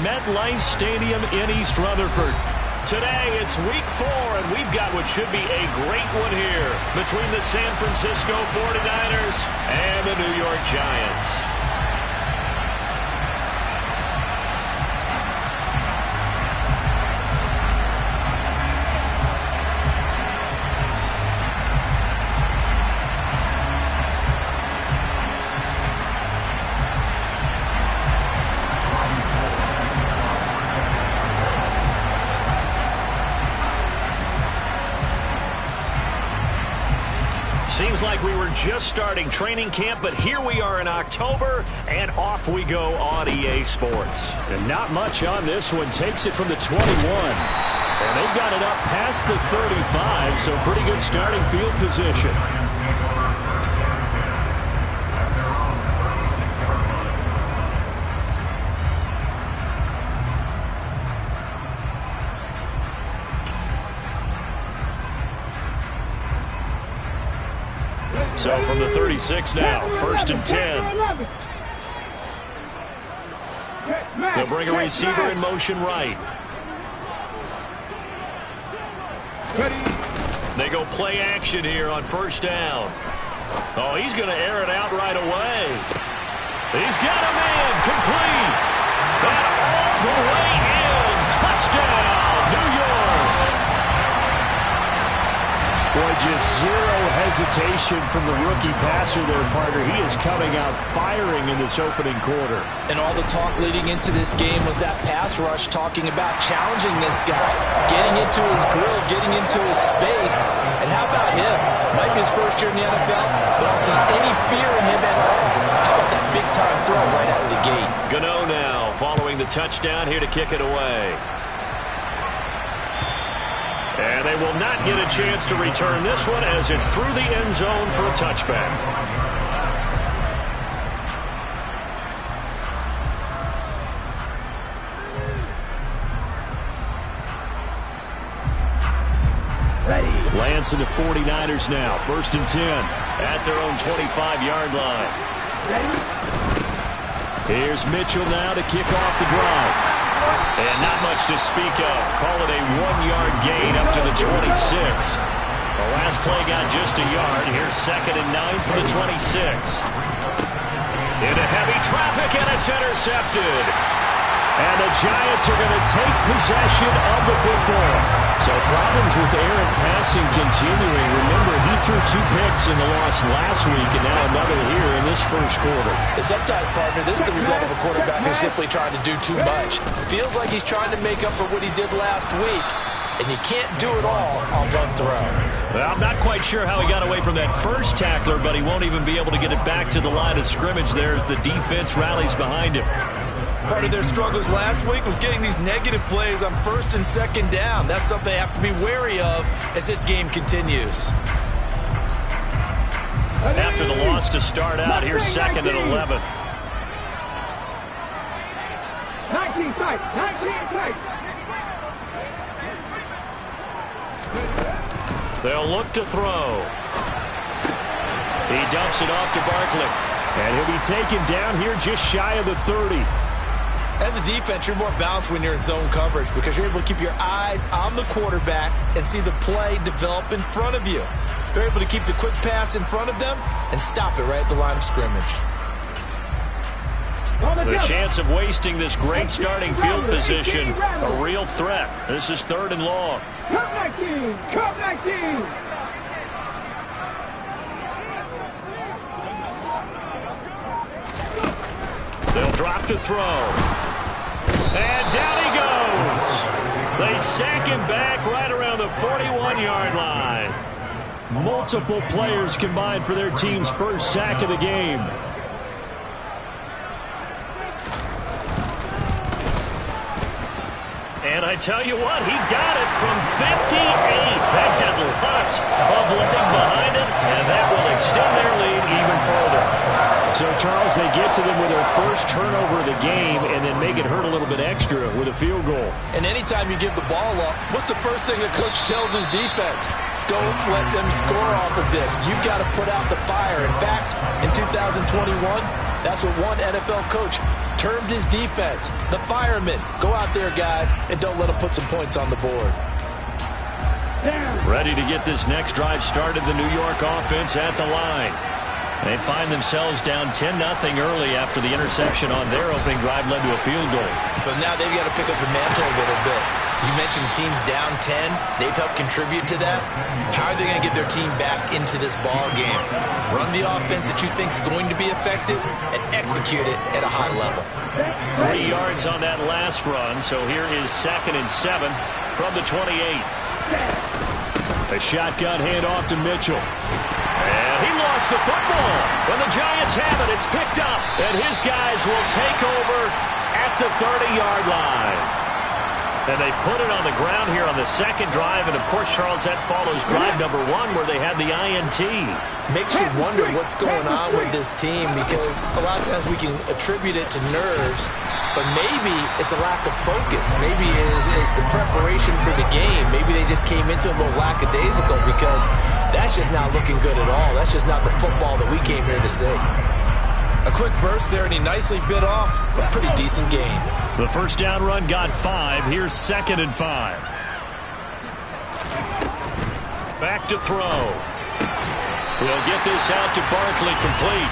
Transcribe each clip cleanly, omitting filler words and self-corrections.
MetLife Stadium in East Rutherford. Today, it's week 4, and we've got what should be a great one here between the San Francisco 49ers and the New York Giants. Seems like we were just starting training camp, but here we are in October, and off we go on EA Sports. And not much on this one. Takes it from the 21. And they've got it up past the 35, so pretty good starting field position. So from the 36 now, 1st and 10. They'll bring a receiver in motion right. They go play action here on 1st down. Oh, he's going to air it out right away. He's got a man complete. And all the way in. Touchdown, New York. Boy, just zero hesitation from the rookie passer there, partner. He is coming out firing in this opening quarter. And all the talk leading into this game was that pass rush, talking about challenging this guy, getting into his grill, getting into his space. And how about him? Might be his first year in the NFL, but I don't see any fear in him at all. How about that big-time throw right out of the gate? Gano now following the touchdown here to kick it away. And they will not get a chance to return this one as it's through the end zone for a touchback. Ready. Lance and the 49ers now. 1st and 10. At their own 25-yard line. Here's Mitchell now to kick off the drive. And not much to speak of. Call it a 1-yard gain up to the 26. The last play got just a yard. Here's 2nd and 9 for the 26. Into heavy traffic, and it's intercepted. And the Giants are going to take possession of the football. So problems with errant passing continuing. Remember, he threw 2 picks in the loss last week, and now another here in this first quarter. Sometimes, partner, this is the result of a quarterback who's simply trying to do too much. Feels like he's trying to make up for what he did last week, and you can't do it all on one throw. Well, I'm not quite sure how he got away from that first tackler, but he won't even be able to get it back to the line of scrimmage there as the defense rallies behind him. Part of their struggles last week was getting these negative plays on 1st and 2nd down. That's something they have to be wary of as this game continues. After the loss to start out, here's 2nd and 11. 19 tight, 19 tight. They'll look to throw. He dumps it off to Barkley. And he'll be taken down here just shy of the 30. As a defense, you're more balanced when you're in zone coverage because you're able to keep your eyes on the quarterback and see the play develop in front of you. They're able to keep the quick pass in front of them and stop it right at the line of scrimmage. The chance of wasting this great starting field position, a real threat. This is 3rd and long. Come 19! Come 19! They'll drop to throw. And down he goes. They sack him back right around the 41-yard line. Multiple players combined for their team's first sack of the game. And I tell you what, he got it from 58. That had lots of leg behind it, and that will extend their lead even further. So, Charles, they get to them with their first turnover of the game and then make it hurt a little bit extra with a field goal. And anytime you give the ball up, what's the first thing a coach tells his defense? Don't let them score off of this. You've got to put out the fire. In fact, in 2021, that's what one NFL coach termed his defense, the firemen. Go out there, guys, and don't let them put some points on the board. Ready to get this next drive started, the New York offense at the line. They find themselves down 10-0 early after the interception on their opening drive led to a field goal. So now they've got to pick up the mantle a little bit. You mentioned the team's down 10. They've helped contribute to that. How are they going to get their team back into this ball game? Run the offense that you think is going to be effective and execute it at a high level. 3 yards on that last run, so here is 2nd and 7 from the 28. A shotgun handoff to Mitchell. And he lost the football. When the Giants have it, it's picked up. And his guys will take over at the 30-yard line. And they put it on the ground here on the second drive. And, of course, Charles, that follows drive number 1 where they had the INT. Makes you wonder what's going on with this team because a lot of times we can attribute it to nerves, but maybe it's a lack of focus. Maybe it's the preparation for the game. Maybe they just came into it a little lackadaisical because that's just not looking good at all. That's just not the football that we came here to see. A quick burst there, and he nicely bit off a pretty decent gain. The first down run got 5. Here's 2nd and 5. Back to throw. We'll get this out to Barkley complete.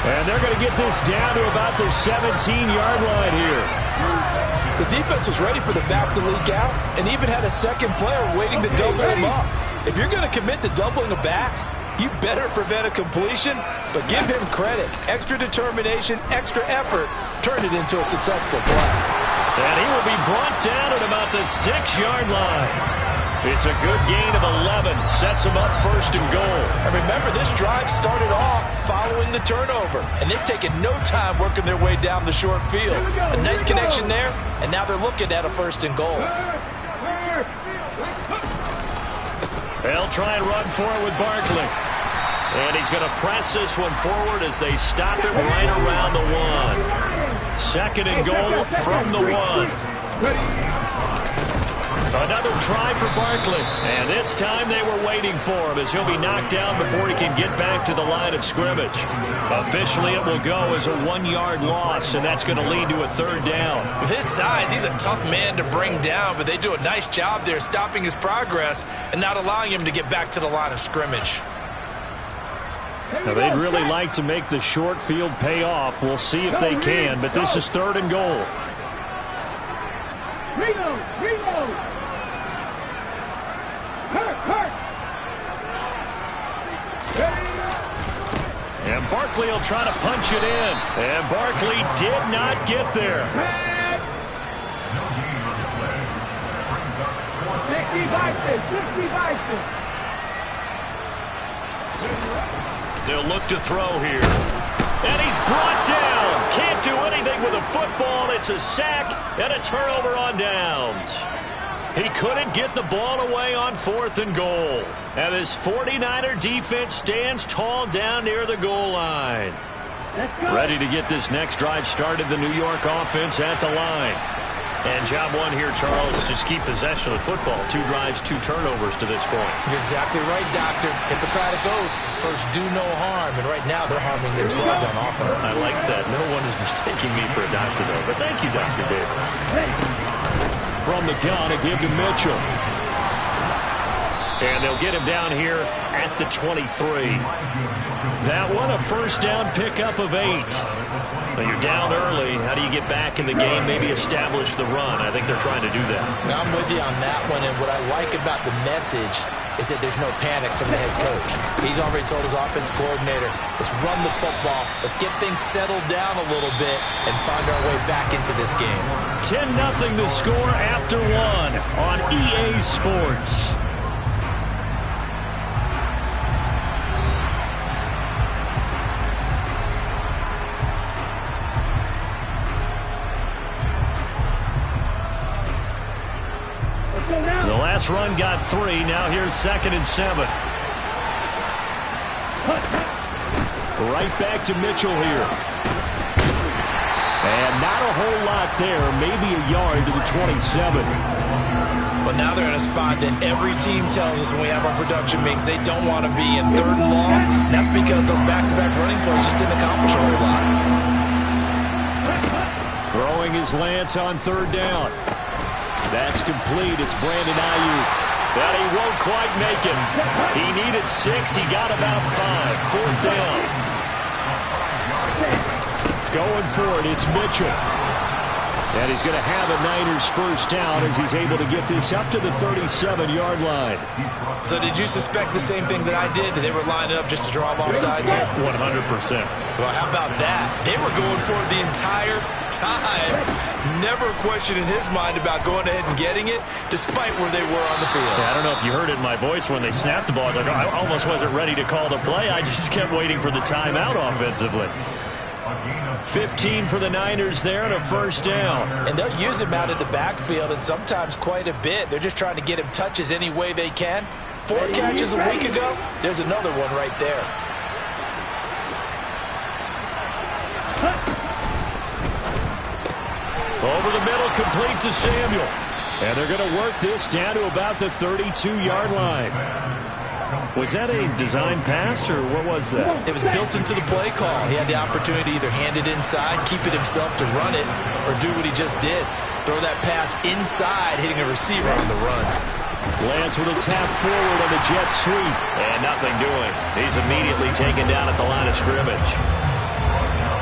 And they're going to get this down to about the 17-yard line here. The defense was ready for the back to leak out and even had a second player waiting to double him up. If you're going to commit to doubling a back, you better prevent a completion, but give him credit. Extra determination, extra effort, turn it into a successful play. And he will be brought down at about the 6-yard line. It's a good gain of 11. Sets him up 1st and goal. And remember, this drive started off following the turnover, and they've taken no time working their way down the short field. A nice connection there, and now they're looking at a 1st and goal. They'll try and run for it with Barkley. And he's going to press this one forward as they stop it right around the 1. 2nd and goal from the 1. Another try for Barkley. And this time they were waiting for him as he'll be knocked down before he can get back to the line of scrimmage. Officially, it will go as a 1-yard loss, and that's going to lead to a 3rd down. With his size, he's a tough man to bring down, but they do a nice job there stopping his progress and not allowing him to get back to the line of scrimmage. Now, they'd really like to make the short field pay off. We'll see if they can, but this is 3rd and goal. And Barkley will try to punch it in. And Barkley did not get there. They'll look to throw here. And he's brought down. Can't do anything with a football. It's a sack and a turnover on downs. He couldn't get the ball away on 4th and goal. And his 49er defense stands tall down near the goal line. Ready to get this next drive started, the New York offense at the line. And job 1 here, Charles, just keep possession of the football. 2 drives, 2 turnovers to this point. You're exactly right, Doctor. Hippocratic oath. First, do no harm. And right now, they're harming themselves on offense. I like that. No one is mistaking me for a doctor, though. But thank you, Dr. Davis. From the gun, a give to Mitchell. And they'll get him down here at the 23. That one, a 1st down pickup of 8. Now you're down early. How do you get back in the game, maybe establish the run? I think they're trying to do that. Now, I'm with you on that one, and what I like about the message is that there's no panic from the head coach. He's already told his offensive coordinator, let's run the football, let's get things settled down a little bit and find our way back into this game. 10-0 the score after 1 on EA Sports. The last run got 3. Now here's 2nd and 7. Right back to Mitchell here. And not a whole lot there. Maybe a yard to the 27. But now they're in a spot that every team tells us when we have our production meetings they don't want to be in 3rd and long. And that's because those back-to-back running plays just didn't accomplish a whole lot. Throwing his Lance on third down. That's complete. It's Brandon Ayuk. But he won't quite make it. He needed 6. He got about 5. Fourth down. Going for it. It's Mitchell. And he's going to have a Niners first down as he's able to get this up to the 37-yard line. So did you suspect the same thing that I did, that they were lining up just to draw them offsides here? 100%. Well, how about that? They were going for it the entire time. Never a question in his mind about going ahead and getting it, despite where they were on the field. Yeah, I don't know if you heard it in my voice when they snapped the ball. I was like, I almost wasn't ready to call the play. I just kept waiting for the timeout offensively. 15 for the Niners there and a first down. And they'll use him out of the backfield, and sometimes quite a bit. They're just trying to get him touches any way they can. 4 catches a week ago. There's another one right there. Over the middle, complete to Samuel. And they're going to work this down to about the 32-yard line. Was that a design pass, or what was that? It was built into the play call. He had the opportunity to either hand it inside, keep it himself to run it, or do what he just did. Throw that pass inside, hitting a receiver on the run. Lance with a tap forward on the jet sweep. And nothing doing. He's immediately taken down at the line of scrimmage.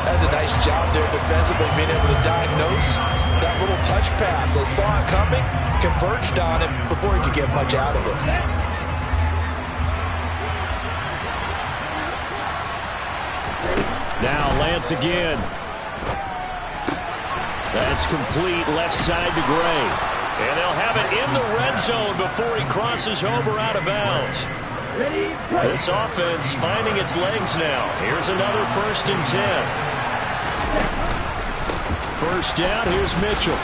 That's a nice job there defensively, being able to diagnose that little touch pass. They saw it coming, converged on him before he could get much out of it. Now Lance again. That's complete, left side to Gray. And they'll have it in the red zone before he crosses over out of bounds. This offense finding its legs now. Here's another 1st and 10. First down, here's Mitchell.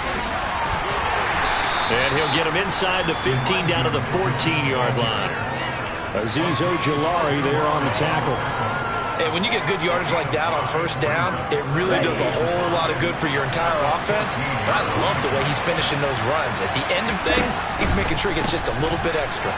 And he'll get him inside the 15 down to the 14-yard line. Azeez Ojulari there on the tackle. And when you get good yardage like that on first down, it really does a whole lot of good for your entire offense. But I love the way he's finishing those runs. At the end of things, he's making sure he gets just a little bit extra.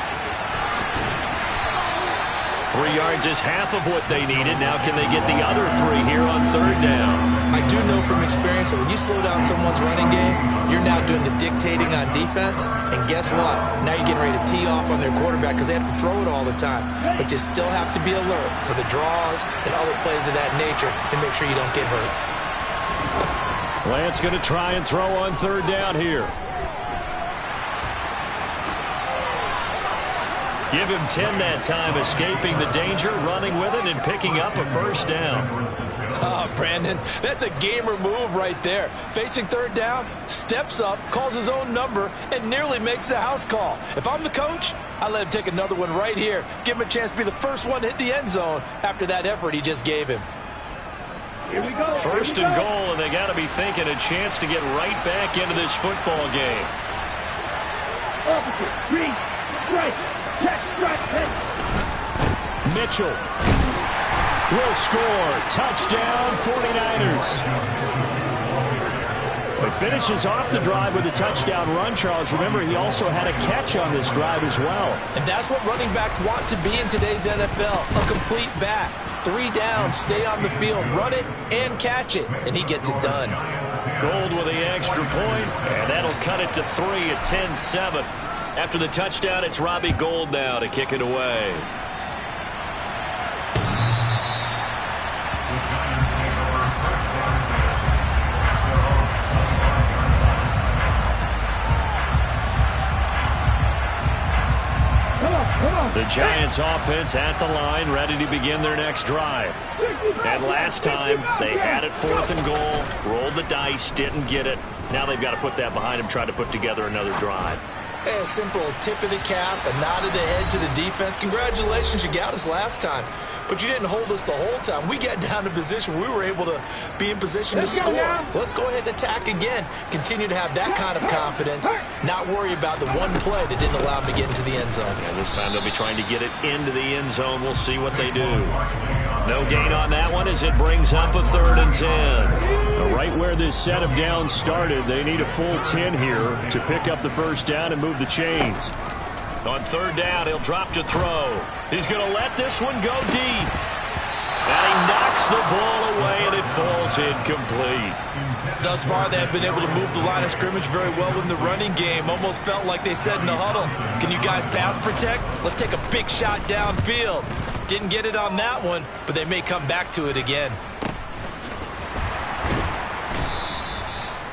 3 yards is half of what they needed. Now can they get the other 3 here on third down? I do know from experience that when you slow down someone's running game, you're now doing the dictating on defense. And guess what? Now you're getting ready to tee off on their quarterback because they have to throw it all the time. But you still have to be alert for the draws and other plays of that nature to make sure you don't get hurt. Lance going to try and throw on third down here. Give him 10 that time, escaping the danger, running with it, and picking up a first down. Oh, Brandon, that's a gamer move right there. Facing third down, steps up, calls his own number, and nearly makes the house call. If I'm the coach, I let him take another one right here. Give him a chance to be the first one to hit the end zone after that effort he just gave him. Here we go. First and goal, and they got to be thinking a chance to get right back into this football game. Opposite. Read. Strike. Check. Strike. Hit. Mitchell will score. Touchdown, 49ers. He finishes off the drive with a touchdown run, Charles. Remember, he also had a catch on this drive as well. And that's what running backs want to be in today's NFL, a complete back. 3 downs, stay on the field, run it, and catch it. And he gets it done. Gold with the extra point, and that'll cut it to 3 at 10-7. After the touchdown, it's Robbie Gould now to kick it away. The Giants offense at the line, ready to begin their next drive. And last time, they had it 4th and goal, rolled the dice, didn't get it. Now they've got to put that behind them, try to put together another drive. A simple tip of the cap, a nod of the head to the defense. Congratulations, you got us last time. But you didn't hold us the whole time. We got down to position. We were able to be in position to score. Let's go ahead and attack again. Continue to have that kind of confidence. Not worry about the one play that didn't allow them to get into the end zone. And this time they'll be trying to get it into the end zone. We'll see what they do. No gain on that one as it brings up a 3rd and 10. Right where this set of downs started, they need a full 10 here to pick up the first down and move the chains. On 3rd down, he'll drop to throw. He's going to let this one go deep. And he knocks the ball away, and it falls incomplete. Thus far, they have been able to move the line of scrimmage very well in the running game. Almost felt like they said in the huddle, can you guys pass protect? Let's take a big shot downfield. Didn't get it on that one, but they may come back to it again.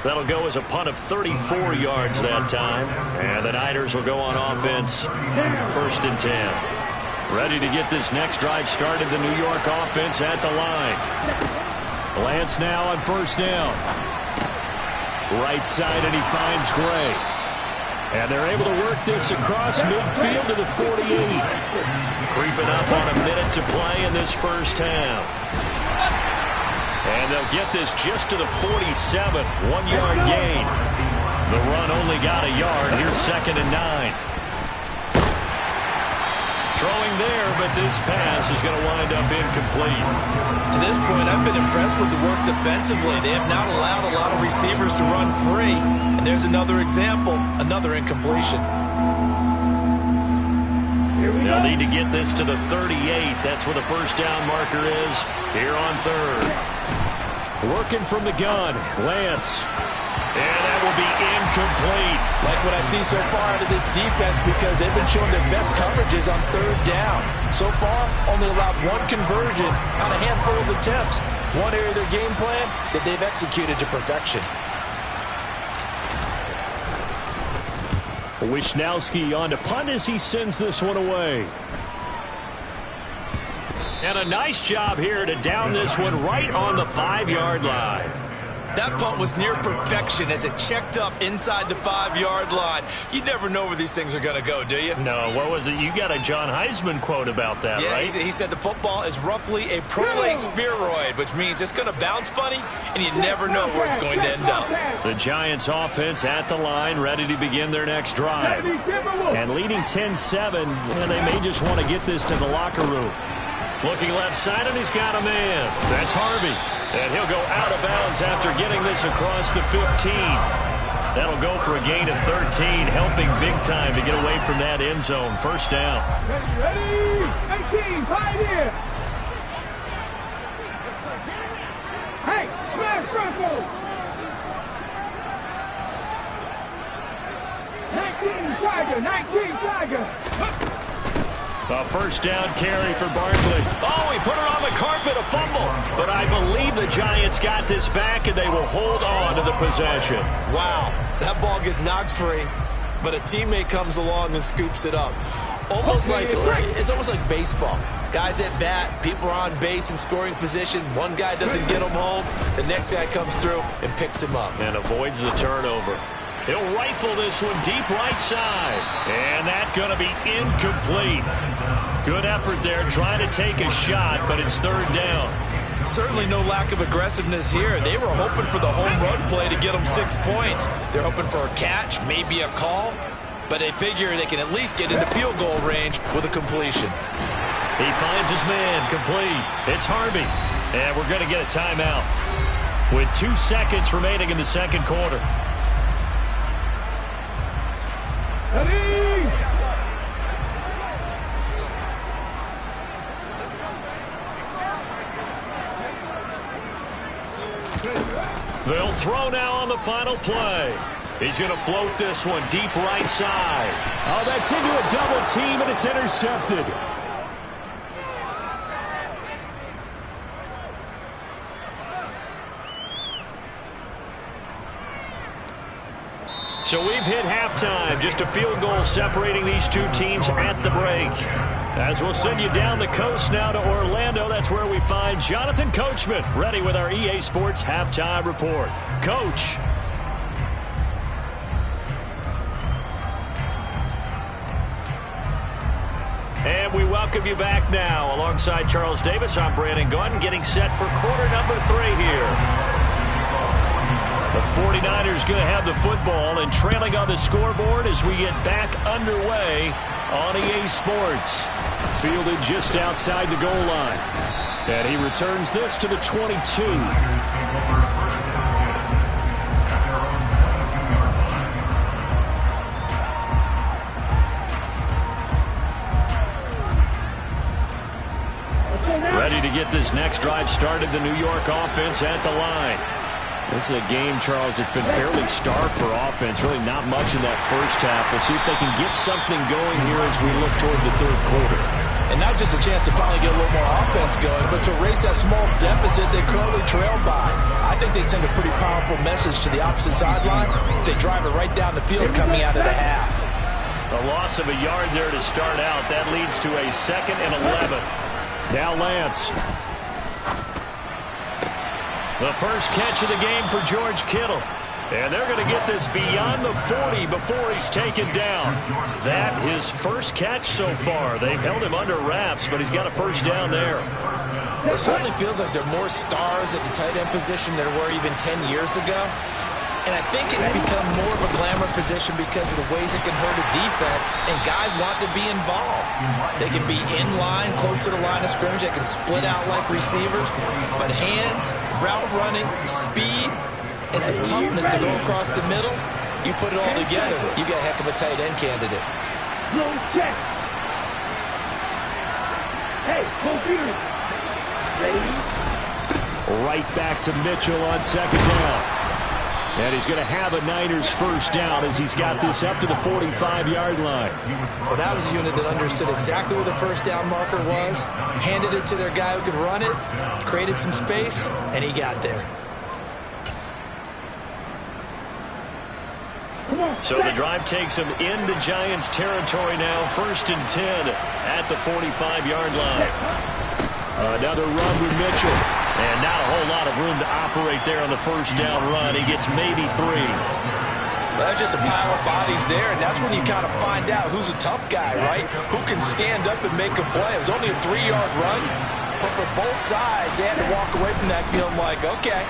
That'll go as a punt of 34 yards that time. And the Niners will go on offense. 1st and 10. Ready to get this next drive started. The New York offense at the line. Lance now on 1st down. Right side, and he finds Gray. And they're able to work this across midfield to the 48. Creeping up on a minute to play in this first half. And they'll get this just to the 47. 1-yard gain. The run only got a yard. Here's 2nd and 9. Throwing there, but this pass is going to wind up incomplete. To this point, I've been impressed with the work defensively. They have not allowed a lot of receivers to run free. And there's another example, another incompletion. They'll need to get this to the 38. That's where the 1st down marker is here on 3rd. Working from the gun, Lance. And that will be incomplete. Like what I see so far out of this defense, because they've been showing their best coverages on 3rd down. So far, only allowed 1 conversion on a handful of attempts. One area of their game plan that they've executed to perfection. Wishnowski on to punt as he sends this one away. And a nice job here to down this one right on the 5-yard line. That punt was near perfection as it checked up inside the 5-yard line. You never know where these things are going to go, do you? No, what was it? You got a John Heisman quote about that, right? Yeah, he said the football is roughly a prolate spheroid, which means it's going to bounce funny, and you never know where it's going to end up. The Giants offense at the line, ready to begin their next drive. And leading 10-7, and they may just want to get this to the locker room. Looking left side, and he's got a man. That's Harvey. And he'll go out of bounds after getting this across the 15. That'll go for a gain of 13, helping big time to get away from that end zone. 1st down. Ready? 18, right here. Hey, smash Bronco. 19 Tiger. A 1st down carry for Barkley. Oh, he put it on the carpet, a fumble. But I believe the Giants got this back, and they will hold on to the possession. Wow, that ball gets knocked free, but a teammate comes along and scoops it up. It's almost like baseball. Guys at bat, people are on base in scoring position. One guy doesn't get him home. The next guy comes through and picks him up. And avoids the turnover. He'll rifle this one deep right side. And that's going to be incomplete. Good effort there trying to take a shot, but it's 3rd down. Certainly no lack of aggressiveness here. They were hoping for the home run play to get them 6 points. They're hoping for a catch, maybe a call, but they figure they can at least get into field goal range with a completion. He finds his man, complete. It's Harvey. And we're going to get a timeout with 2 seconds remaining in the 2nd quarter. Ready? They'll throw now on the final play. He's going to float this one deep right side. Oh, that's into a double team, and it's intercepted. So we've hit halftime. Just a field goal separating these 2 teams at the break. As we'll send you down the coast now to Orlando, that's where we find Jonathan Coachman, ready with our EA Sports Halftime Report. Coach. And we welcome you back now. Alongside Charles Davis, I'm Brandon Gordon, getting set for quarter number 3 here. The 49ers going to have the football and trailing on the scoreboard as we get back underway on EA Sports. Fielded just outside the goal line. And he returns this to the 22. Ready to get get this next drive started. The New York offense at the line. This is a game, Charles, it's been fairly starved for offense. Really not much in that first half. We'll see if they can get something going here as we look toward the third quarter. And not just a chance to finally get a little more offense going, but to erase that small deficit they currently trailed by. I think they'd send a pretty powerful message to the opposite sideline if they drive it right down the field coming out of the half. A loss of a yard there to start out. That leads to a 2nd and 11. Now Lance. The first catch of the game for George Kittle. And they're going to get this beyond the 40 before he's taken down. That his first catch so far. They've held him under wraps, but he's got a first down there. It certainly feels like there are more stars at the tight end position than there were even 10 years ago. And I think it's become more of a glamour position because of the ways it can hurt a defense, and guys want to be involved. They can be in line, close to the line of scrimmage. They can split out like receivers. But hands, route running, speed, and some toughness to go across the middle, you put it all together, you got a heck of a tight end candidate. No check. Hey, computers. Ready? Right back to Mitchell on 2nd down. And he's going to have a Niners first down as he's got this up to the 45-yard line. Well, that was a unit that understood exactly where the first down marker was, handed it to their guy who could run it, created some space, and he got there. So the drive takes him into Giants territory now. 1st and 10 at the 45-yard line. Another run with Mitchell. And not a whole lot of room to operate there on the first down run. He gets maybe 3. Well, that's just a pile of bodies there, and that's when you kind of find out who's a tough guy, right? Who can stand up and make a play. It was only a 3-yard run, but for both sides, they had to walk away from that feeling like, okay,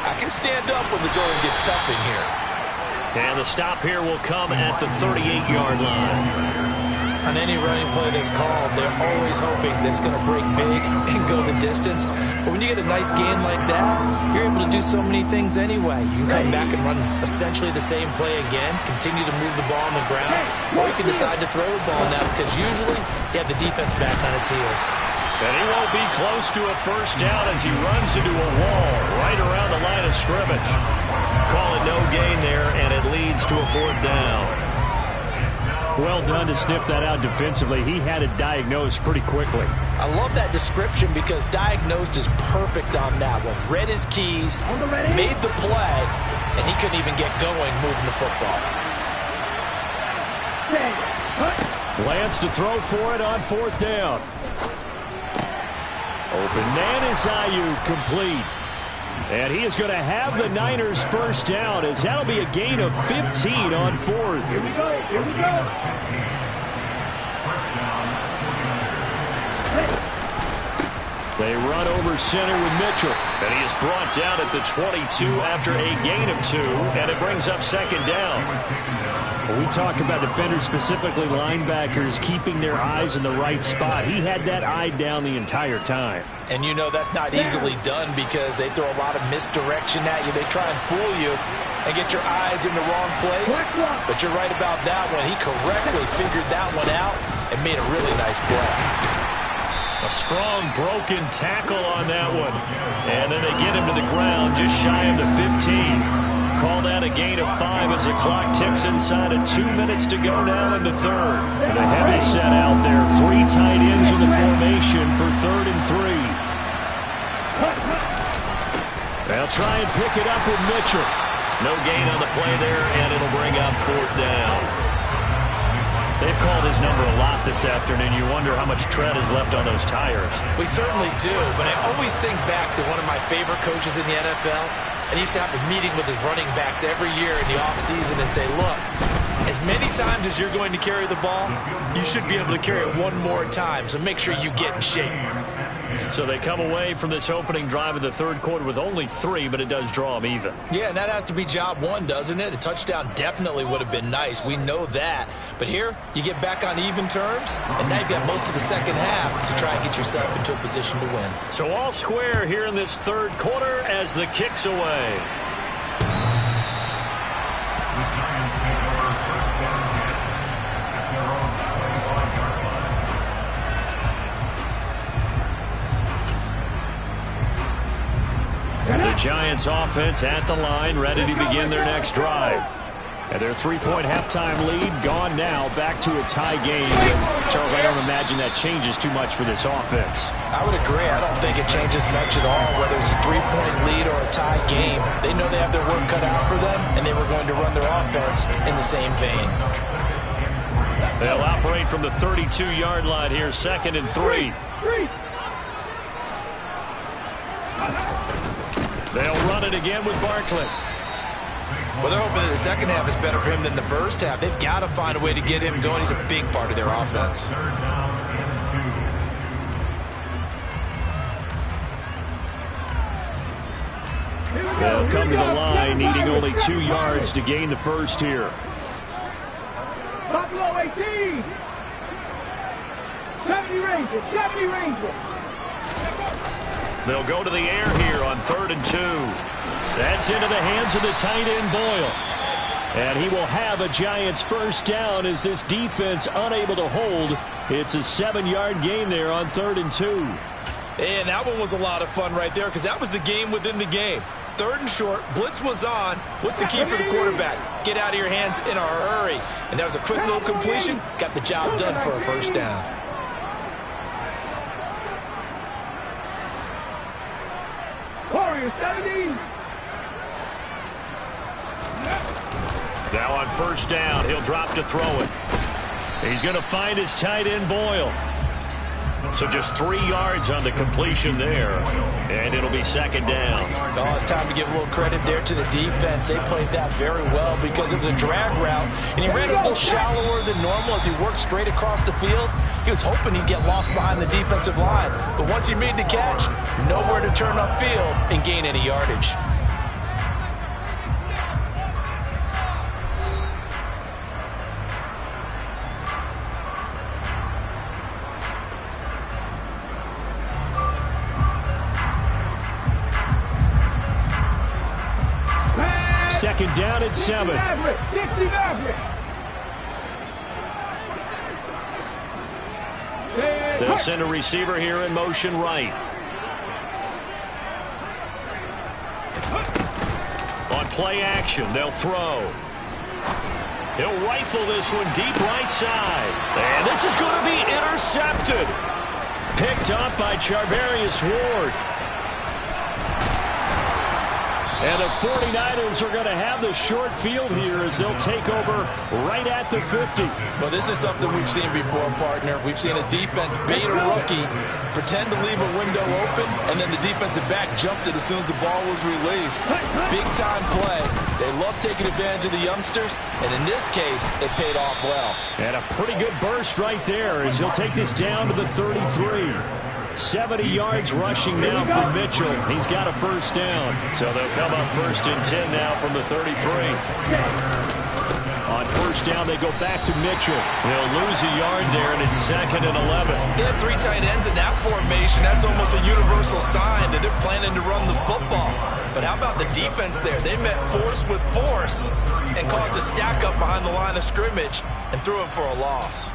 I can stand up when the going gets tough in here. And the stop here will come at the 38-yard line. On any running play that's called, they're always hoping that it's going to break big and go the distance. But when you get a nice gain like that, you're able to do so many things anyway. You can come back and run essentially the same play again, continue to move the ball on the ground, or you can decide to throw the ball now because usually you have the defense back on its heels. And he won't be close to a first down as he runs into a wall right around the line of scrimmage. Call it no gain there, and it leads to a 4th down. Well done to sniff that out defensively. He had it diagnosed pretty quickly. I love that description because diagnosed is perfect on that one. Read his keys, made the play, and he couldn't even get going moving the football. Lance to throw for it on 4th down. Open man is Ayuk, complete. And he is going to have the Niners first down as that'll be a gain of 15 on 4th. Here we go. Here we go. They run over center with Mitchell. And he is brought down at the 22 after a gain of 2, and it brings up 2nd down. We talk about defenders, specifically linebackers, keeping their eyes in the right spot. He had that eye down the entire time. And you know that's not easily done because they throw a lot of misdirection at you. They try and fool you and get your eyes in the wrong place. But you're right about that one. He correctly figured that one out and made a really nice play. A strong broken tackle on that one. And then they get him to the ground just shy of the 15. Call that a gain of 5 as the clock ticks inside of 2 minutes to go now in the 3rd. And a heavy set out there. 3 tight ends in the formation for 3rd and 3. They'll try and pick it up with Mitchell. No gain on the play there, and it'll bring up 4th down. They've called his number a lot this afternoon. You wonder how much tread is left on those tires. We certainly do, but I always think back to one of my favorite coaches in the NFL. And he used to have a meeting with his running backs every year in the offseason and say, look, as many times as you're going to carry the ball, you should be able to carry it one more time, so make sure you get in shape. So they come away from this opening drive in the 3rd quarter with only 3, but it does draw them even. Yeah, and that has to be job 1, doesn't it? A touchdown definitely would have been nice. We know that. But here, you get back on even terms, and now you've got most of the second half to try and get yourself into a position to win. So all square here in this 3rd quarter as the kick's away. Giants offense at the line, ready to begin their next drive. And their 3-point halftime lead gone now, back to a tie game. And Charles, I don't imagine that changes too much for this offense. I would agree. I don't think it changes much at all, whether it's a 3-point lead or a tie game. They know they have their work cut out for them, and they were going to run their offense in the same vein. They'll operate from the 32-yard line here, 2nd and 3. They'll run it again with Barkley. Well, they're hoping that the second half is better for him than the first half. They've got to find a way to get him going. He's a big part of their offense. They'll come to the line, needing only 2 yards to gain the first here. Buffalo 18. 70 Rangers. 70 Rangers. They'll go to the air here on 3rd and 2. That's into the hands of the tight end, Boyle. And he will have a Giants first down as this defense unable to hold. It's a 7-yard gain there on 3rd and 2. And that one was a lot of fun right there because that was the game within the game. 3rd and short, blitz was on. What's the key for the quarterback? Get out of your hands in a hurry. And that was a quick little completion. Got the job done for a first down. Warriors 17. Now on first down, he'll drop to throw it. He's going to find his tight end, Boyle. So just 3 yards on the completion there. And it'll be 2nd down. Oh, it's time to give a little credit there to the defense. They played that very well because it was a drag route. And he ran a little shallower than normal as he worked straight across the field. He was hoping he'd get lost behind the defensive line. But once he made the catch, nowhere to turn upfield and gain any yardage. Second down at 7. They'll send a receiver here in motion right. On play action, they'll throw. He'll rifle this one deep right side. And this is going to be intercepted. Picked up by Charvarius Ward. And the 49ers are going to have the short field here as they'll take over right at the 50. Well, this is something we've seen before, partner. We've seen a defense bait a rookie, pretend to leave a window open, and then the defensive back jumped it as soon as the ball was released. Big-time play. They love taking advantage of the youngsters, and in this case, it paid off well. And a pretty good burst right there as he'll take this down to the 33. 70 yards rushing now for Mitchell. He's got a first down. So they'll come up 1st and 10 now from the 33. On first down, they go back to Mitchell. They'll lose a yard there, and it's 2nd and 11. They have 3 tight ends in that formation. That's almost a universal sign that they're planning to run the football. But how about the defense there? They met force with force and caused a stack up behind the line of scrimmage and threw him for a loss.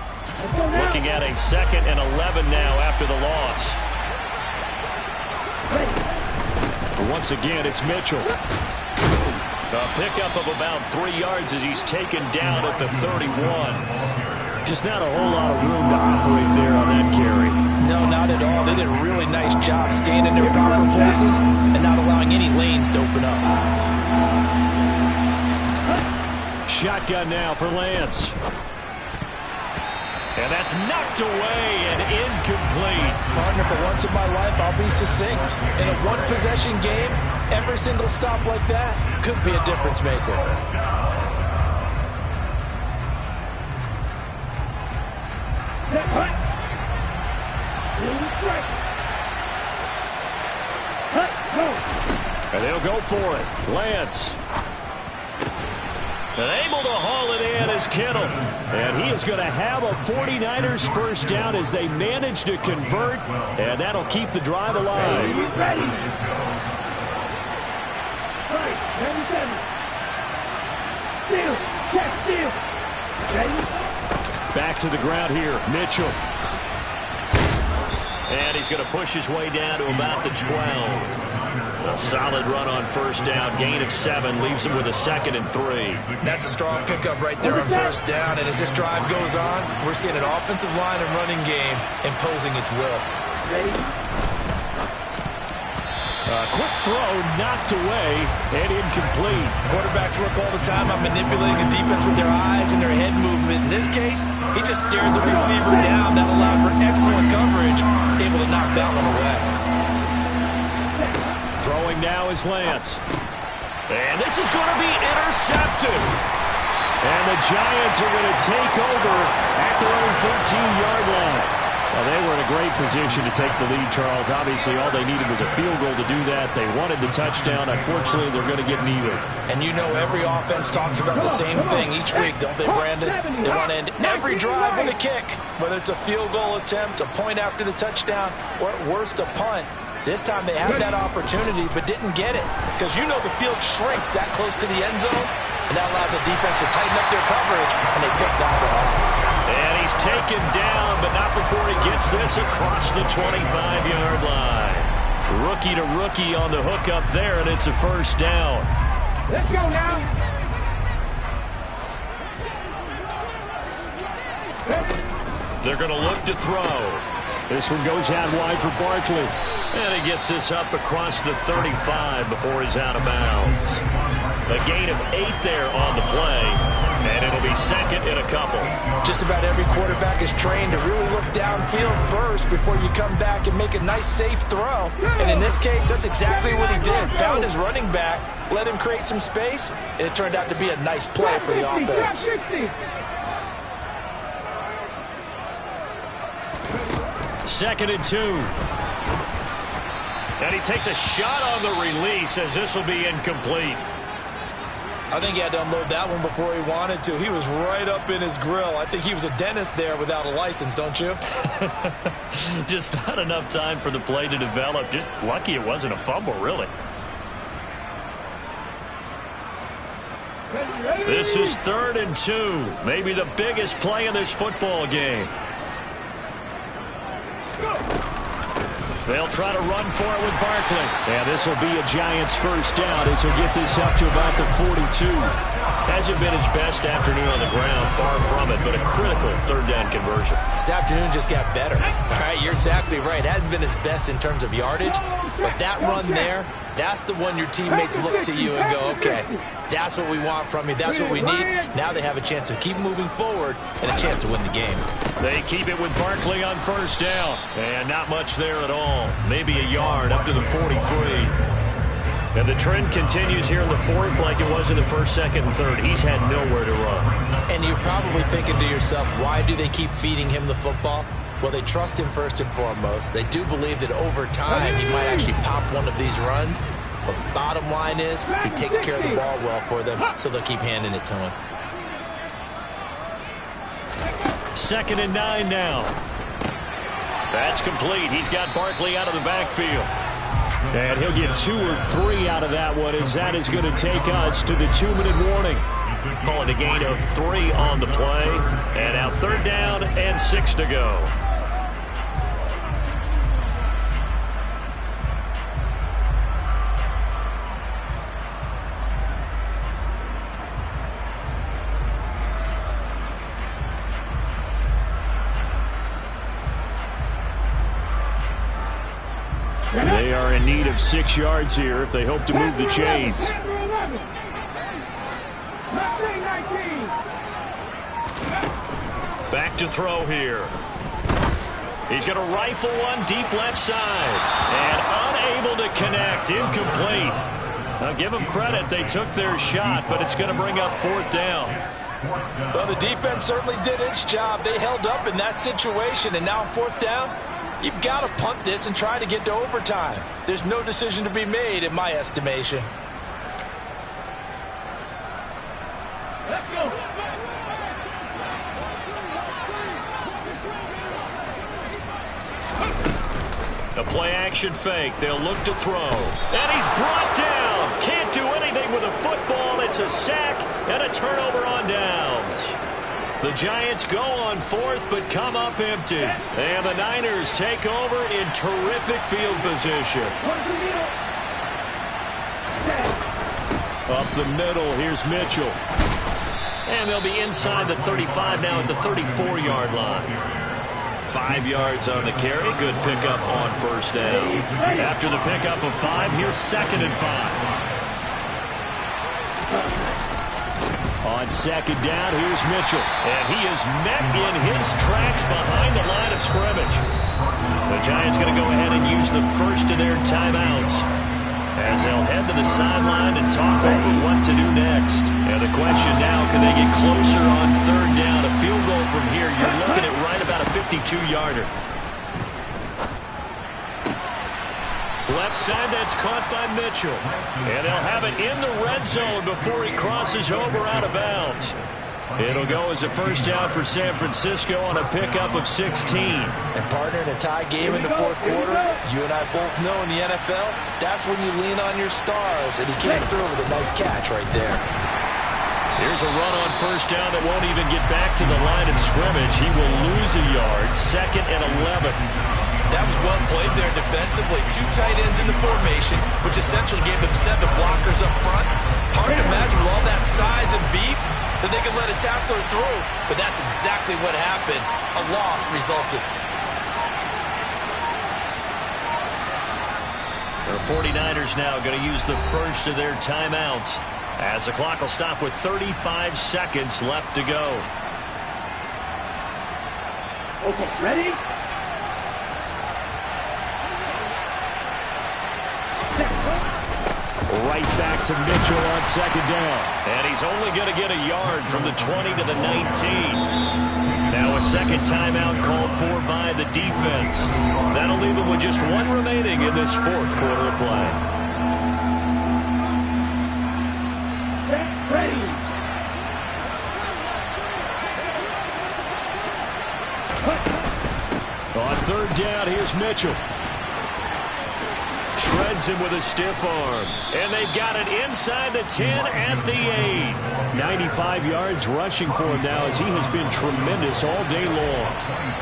Looking at a 2nd and 11 now after the loss. Once again, it's Mitchell. A pickup of about 3 yards as he's taken down at the 31. Just not a whole lot of room to operate there on that carry. No, not at all. They did a really nice job staying in their proper places and not allowing any lanes to open up. Shotgun now for Lance. And that's knocked away and incomplete. Partner, for once in my life, I'll be succinct. In a one-possession game, every single stop like that could be a difference maker. And they'll go for it. Lance. And able to haul it in is Kittle. And he is going to have a 49ers first down as they manage to convert. And that'll keep the drive alive. Back to the ground here. Mitchell. And he's going to push his way down to about the 12. A solid run on first down. Gain of 7 leaves him with a 2nd and 3. That's a strong pickup right there on first down. And as this drive goes on, we're seeing an offensive line and running game imposing its will. Quick throw, knocked away, and incomplete. Quarterbacks work all the time on manipulating a defense with their eyes and their head movement. In this case, he just stared the receiver down. That allowed for excellent coverage, able to knock that one away. Throwing now is Lance. And this is going to be intercepted. And the Giants are going to take over at their own 13-yard line. Well, they were in a great position to take the lead, Charles. Obviously, all they needed was a field goal to do that. They wanted the touchdown. Unfortunately, they're going to get neither. And you know every offense talks about the same thing each week, don't they, Brandon? They want to end every drive with a kick, whether it's a field goal attempt, a point after the touchdown, or at worst, a punt. This time they had that opportunity but didn't get it because you know the field shrinks that close to the end zone, and that allows the defense to tighten up their coverage, and they picked that one off. And he's taken down, but not before he gets this across the 25-yard line. Rookie to rookie on the hook up there, and it's a first down. Let's go now. They're going to look to throw. This one goes out wide for Barkley. And he gets this up across the 35 before he's out of bounds. A gain of 8 there on the play, and it'll be 2nd and a couple. Just about every quarterback is trained to really look downfield first before you come back and make a nice, safe throw. And in this case, that's exactly what he did. Found his running back, let him create some space, and it turned out to be a nice play for the offense. 2nd and 2. And he takes a shot on the release as this will be incomplete. I think he had to unload that one before he wanted to. He was right up in his grill. I think he was a dentist there without a license, don't you? Just not enough time for the play to develop. Just lucky it wasn't a fumble, really. This is 3rd and 2. Maybe the biggest play in this football game. They'll try to run for it with Barkley. Yeah, this will be a Giants first down as he'll get this up to about the 42. Hasn't been his best afternoon on the ground, far from it, but a critical 3rd down conversion. This afternoon just got better. All right, you're exactly right. Hasn't been his best in terms of yardage, but that run there, that's the one your teammates look to you and go, okay, that's what we want from you. That's what we need. Now they have a chance to keep moving forward and a chance to win the game. They keep it with Barkley on first down. And not much there at all. Maybe a yard up to the 43. And the trend continues here in the 4th like it was in the 1st, 2nd, and 3rd. He's had nowhere to run. And you're probably thinking to yourself, why do they keep feeding him the football? Well, they trust him first and foremost. They do believe that over time he might actually pop one of these runs. But bottom line is he takes care of the ball well for them, so they'll keep handing it to him. 2nd and 9 now. That's complete. He's got Barkley out of the backfield. And he'll get 2 or 3 out of that one as that is going to take us to the 2-minute warning. Calling a gain of 3 on the play. And now 3rd down and 6 to go. They are in need of 6 yards here if they hope to move the chains. Back to throw here. He's going to rifle one deep left side. And unable to connect. Incomplete. Now give them credit. They took their shot, but it's going to bring up 4th down. Well, the defense certainly did its job. They held up in that situation, and now on 4th down, you've got to punt this and try to get to overtime. There's no decision to be made in my estimation. Let's go. A play-action fake. They'll look to throw. And he's brought down. Can't do anything with a football. It's a sack and a turnover on downs. The Giants go on 4th but come up empty. And the Niners take over in terrific field position. Up the middle, here's Mitchell. And they'll be inside the 35 now at the 34-yard line. 5 yards on the carry. Good pickup on first down. After the pickup of 5, here's 2nd and 5. On 2nd down, here's Mitchell. And he is met in his tracks behind the line of scrimmage. The Giants going to go ahead and use the first of their timeouts as they'll head to the sideline and talk over what to do next. And the question now, can they get closer on 3rd down? A field goal from here, you're looking at right about a 52-yarder. Left side, that's caught by Mitchell. And they'll have it in the red zone before he crosses over out of bounds. It'll go as a first down for San Francisco on a pickup of 16. And partner, in a tie game in the 4th quarter, you and I both know in the NFL, that's when you lean on your stars. And he came through with a nice catch right there. Here's a run on first down that won't even get back to the line of scrimmage. He will lose a yard. 2nd and 11. That was well played there defensively. 2 tight ends in the formation, which essentially gave them 7 blockers up front. Hard to imagine with all that size and beef that they could let a tackler through. But that's exactly what happened. A loss resulted. The 49ers now going to use the first of their timeouts as the clock will stop with 35 seconds left to go. Okay, ready? Right back to Mitchell on 2nd down. And he's only going to get a yard from the 20 to the 19. Now a second timeout called for by the defense. That'll leave them with just 1 remaining in this 4th quarter of play. Ready? On 3rd down, here's Mitchell. Shreds him with a stiff arm. And they've got it inside the 10 at the 8. 95 yards rushing for him now as he has been tremendous all day long.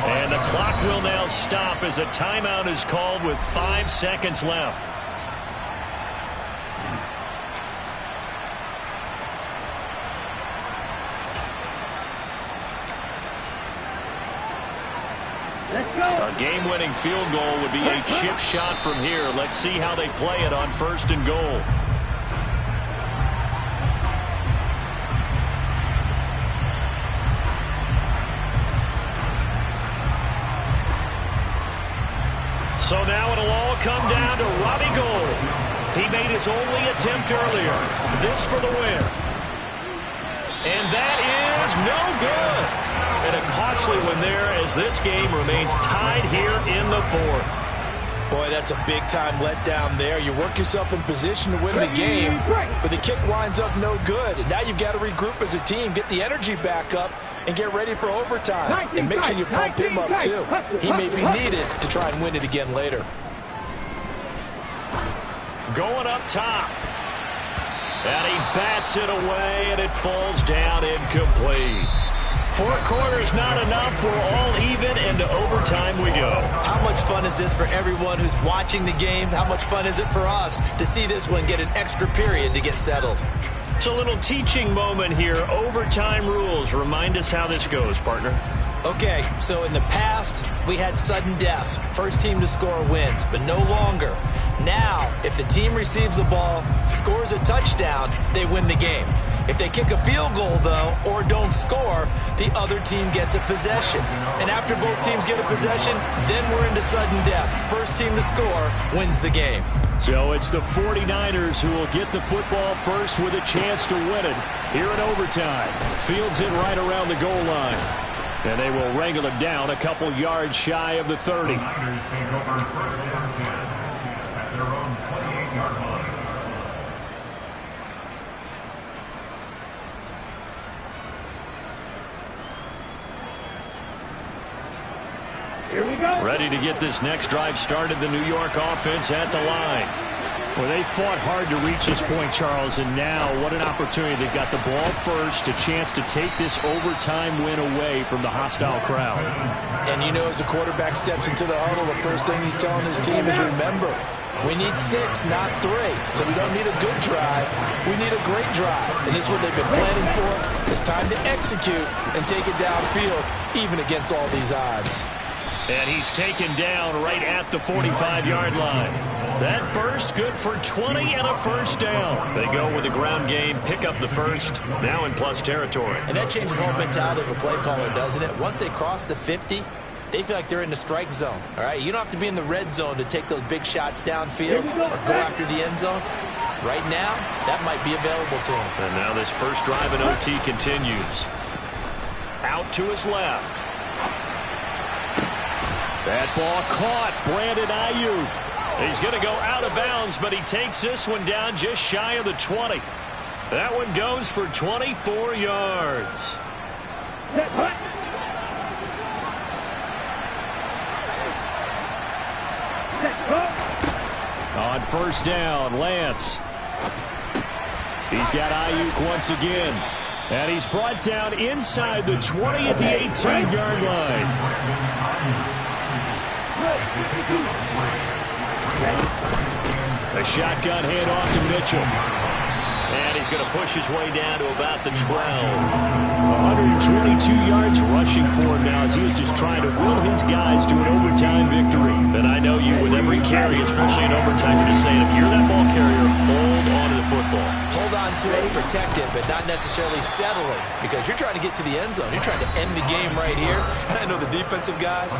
And the clock will now stop as a timeout is called with 5 seconds left. A game-winning field goal would be a chip shot from here. Let's see how they play it on 1st and goal. So now it'll all come down to Robbie Gould. He made his only attempt earlier. This for the win. And that is no good. And a costly one there as this game remains tied here in the 4th. Boy, that's a big-time letdown there. You work yourself in position to win the game, but the kick winds up no good. And now you've got to regroup as a team, get the energy back up, and get ready for overtime. And make sure you pump him up, too. He may be needed to try and win it again later. Going up top. And he bats it away, and it falls down incomplete. 4 quarters not enough. We're all even, and to overtime we go. How much fun is this for everyone who's watching the game? How much fun is it for us to see this one get an extra period to get settled? It's a little teaching moment here. Overtime rules. Remind us how this goes, partner. Okay, so in the past, we had sudden death. First team to score wins, but no longer. Now, if the team receives the ball, scores a touchdown, they win the game. If they kick a field goal, though, or don't score, the other team gets a possession. And after both teams get a possession, then we're into sudden death. First team to score wins the game. So it's the 49ers who will get the football first with a chance to win it here in overtime. Fields it right around the goal line. And they will wrangle him down a couple yards shy of the 30. Here we go. Ready to get this next drive started. The New York offense at the line. Well, they fought hard to reach this point, Charles, and now what an opportunity. They've got the ball first, a chance to take this overtime win away from the hostile crowd. And you know, as the quarterback steps into the huddle, the first thing he's telling his team is, remember, We need 6, not 3. So we don't need a good drive. We need a great drive. And this is what they've been planning for. It's time to execute and take it downfield, even against all these odds. And he's taken down right at the 45-yard line. That burst good for 20 and a first down. They go with the ground game, pick up the first, now in plus territory. And that changes the whole mentality of a play caller, doesn't it? Once they cross the 50, they feel like they're in the strike zone. All right, you don't have to be in the red zone to take those big shots downfield or go after the end zone. Right now, that might be available to him. And now this first drive in OT continues. Out to his left. That ball caught. Brandon Ayuk. He's going to go out of bounds, but he takes this one down just shy of the 20. That one goes for 24 yards. On first down, Lance. He's got Ayuk once again. And he's brought down inside the 20 at the 18-yard line. A shotgun handoff to Mitchell. And he's going to push his way down to about the 12. 122 yards rushing for him now as he was just trying to will his guys to an overtime victory. And I know you, with every carry, especially in overtime, you're just saying, if you're that ball carrier, hold on to the football. Hold on to it, protect it, but not necessarily settle it, because you're trying to get to the end zone. You're trying to end the game right here. And I know the defensive guys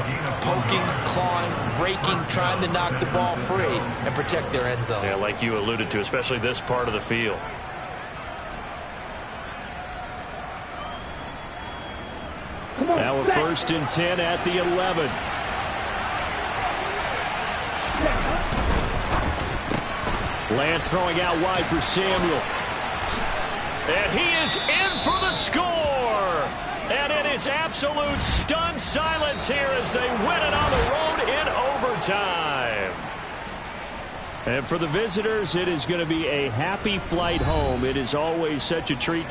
poking, clawing, raking, trying to knock the ball free and protect their end zone. Yeah, like you alluded to, especially this part of the field. Now a 1st and 10 at the 11. Lance throwing out wide for Samuel. And he is in for the score. And it is absolute stunned silence here as they win it on the road in overtime. And for the visitors, it is going to be a happy flight home. It is always such a treat.